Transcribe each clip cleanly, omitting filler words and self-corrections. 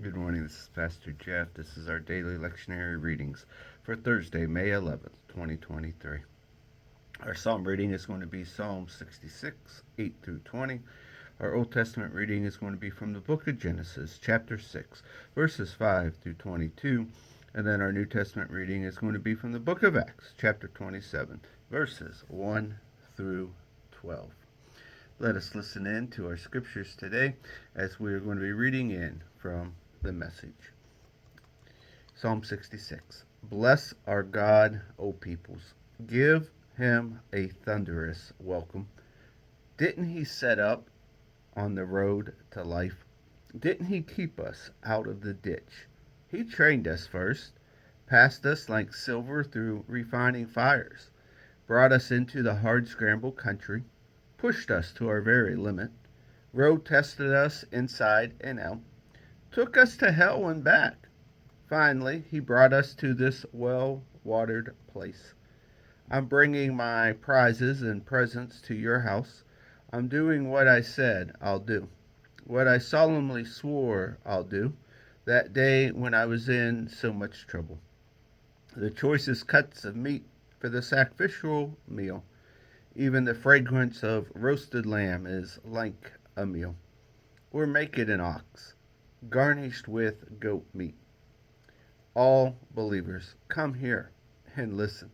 Good morning, this is Pastor Jeff. This is our daily lectionary readings for Thursday, May 11th, 2023. Our psalm reading is going to be Psalm 66, 8 through 20. Our Old Testament reading is going to be from the book of Genesis, chapter 6, verses 5 through 22. And then our New Testament reading is going to be from the book of Acts, chapter 27, verses 1 through 12. Let us listen in to our scriptures today as we are going to be reading in from the Message. Psalm 66. Bless our God, O peoples. Give him a thunderous welcome. Didn't he set up on the road to life? Didn't he keep us out of the ditch? He trained us first, passed us like silver through refining fires, brought us into the hard scrambled country, pushed us to our very limit, road tested us inside and out, took us to hell and back. Finally, he brought us to this well watered place. I'm bringing my prizes and presents to your house. I'm doing what I said I'll do, what I solemnly swore I'll do, that day when I was in so much trouble. The choicest cuts of meat for the sacrificial meal. Even the fragrance of roasted lamb is like a meal. Or make it an ox, garnished with goat meat. All believers, come here and listen.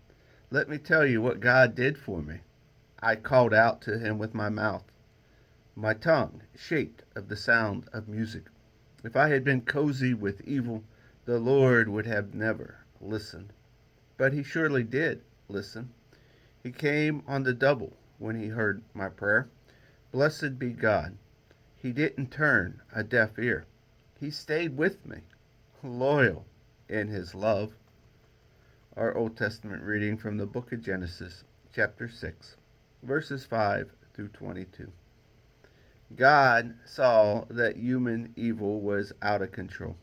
Let me tell you what God did for me. I called out to him with my mouth, my tongue shaped of the sound of music. If I had been cozy with evil, the Lord would have never listened. But he surely did listen. He came on the double when he heard my prayer. Blessed be God. He didn't turn a deaf ear. He stayed with me, loyal in his love. Our Old Testament reading from the book of Genesis, chapter 6, verses 5 through 22. God saw that human evil was out of control.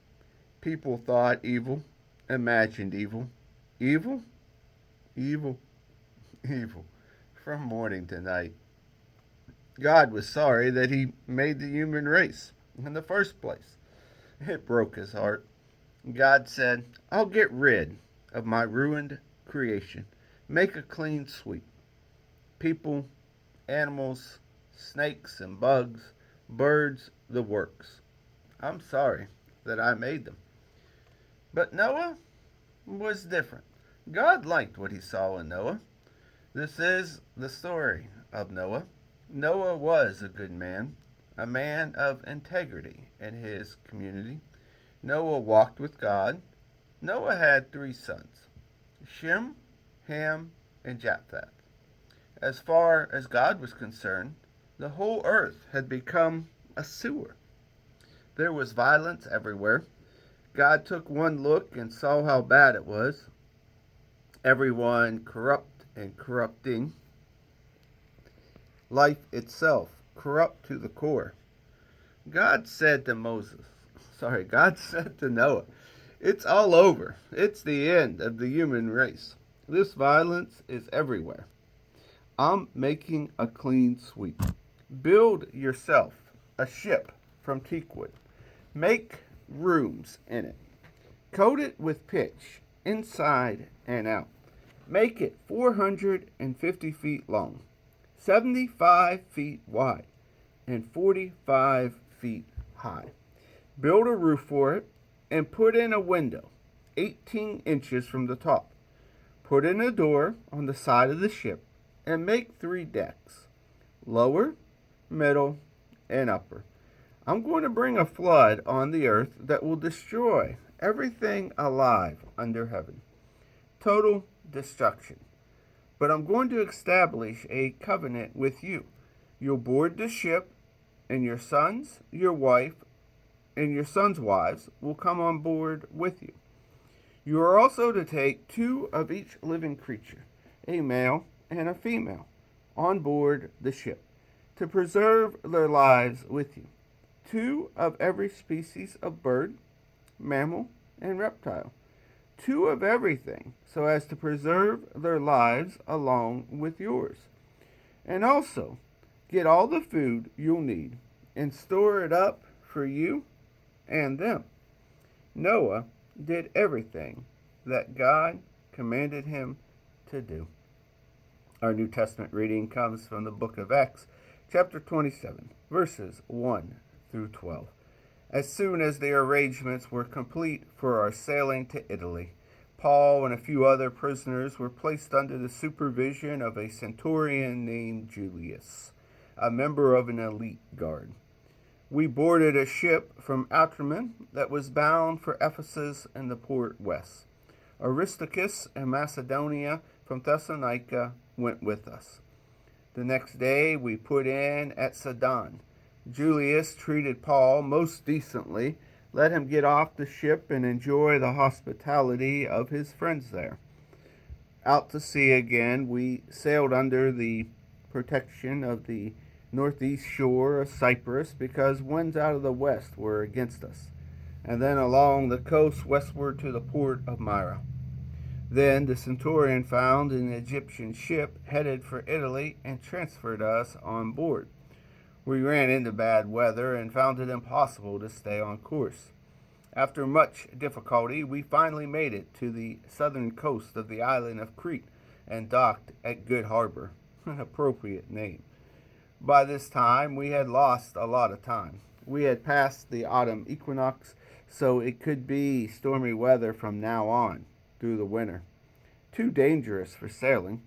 People thought evil, imagined evil. Evil, evil, evil, from morning to night. God was sorry that he made the human race in the first place. It broke his heart. God said, I'll get rid of my ruined creation, make a clean sweep. People, animals, snakes and bugs, birds, the works. I'm sorry that I made them. But Noah was different. God liked what he saw in Noah. This is the story of Noah. Noah was a good man, a man of integrity in his community. Noah walked with God. Noah had 3 sons, Shem, Ham, and Japheth. As far as God was concerned, the whole earth had become a sewer. There was violence everywhere. God took one look and saw how bad it was. Everyone corrupt and corrupting. Life itself corrupt to the core. God said to Noah, it's all over. It's the end of the human race. This violence is everywhere. I'm making a clean sweep. Build yourself a ship from teakwood. Make rooms in it. Coat it with pitch, inside and out. Make it 450 feet long, 75 feet wide, and 45 feet high. Build a roof for it and put in a window 18 inches from the top. Put in a door on the side of the ship and make 3 decks, lower, middle, and upper. I'm going to bring a flood on the earth that will destroy everything alive under heaven. Total destruction. But I'm going to establish a covenant with you. You'll board the ship, and your sons, your wife, and your sons' wives will come on board with you. You are also to take 2 of each living creature, a male and a female, on board the ship, to preserve their lives with you. 2 of every species of bird, mammal, and reptile. 2 of everything, so as to preserve their lives along with yours. And also, get all the food you'll need and store it up for you and them. Noah did everything that God commanded him to do. Our New Testament reading comes from the book of Acts, chapter 27, verses 1 through 12. As soon as the arrangements were complete for our sailing to Italy, Paul and a few other prisoners were placed under the supervision of a centurion named Julius, a member of an elite guard. We boarded a ship from Outremer that was bound for Ephesus in the port west. Aristarchus and Macedonia from Thessalonica went with us. The next day we put in at Sidon. Julius treated Paul most decently, let him get off the ship and enjoy the hospitality of his friends there. Out to sea again, we sailed under the protection of the northeast shore of Cyprus because winds out of the west were against us, and then along the coast westward to the port of Myra. Then the centurion found an Egyptian ship headed for Italy and transferred us on board. We ran into bad weather and found it impossible to stay on course. After much difficulty, we finally made it to the southern coast of the island of Crete and docked at Good Harbor, an appropriate name. By this time, we had lost a lot of time. We had passed the autumn equinox, so it could be stormy weather from now on through the winter. Too dangerous for sailing.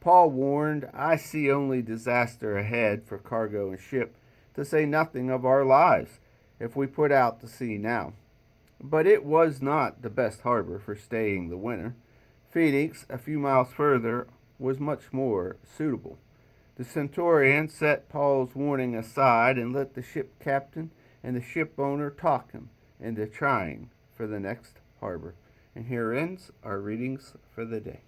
Paul warned, I see only disaster ahead for cargo and ship, to say nothing of our lives, if we put out to sea now. But it was not the best harbor for staying the winter. Phoenix, a few miles further, was much more suitable. The centurion set Paul's warning aside and let the ship captain and the ship owner talk him into trying for the next harbor. And here ends our readings for the day.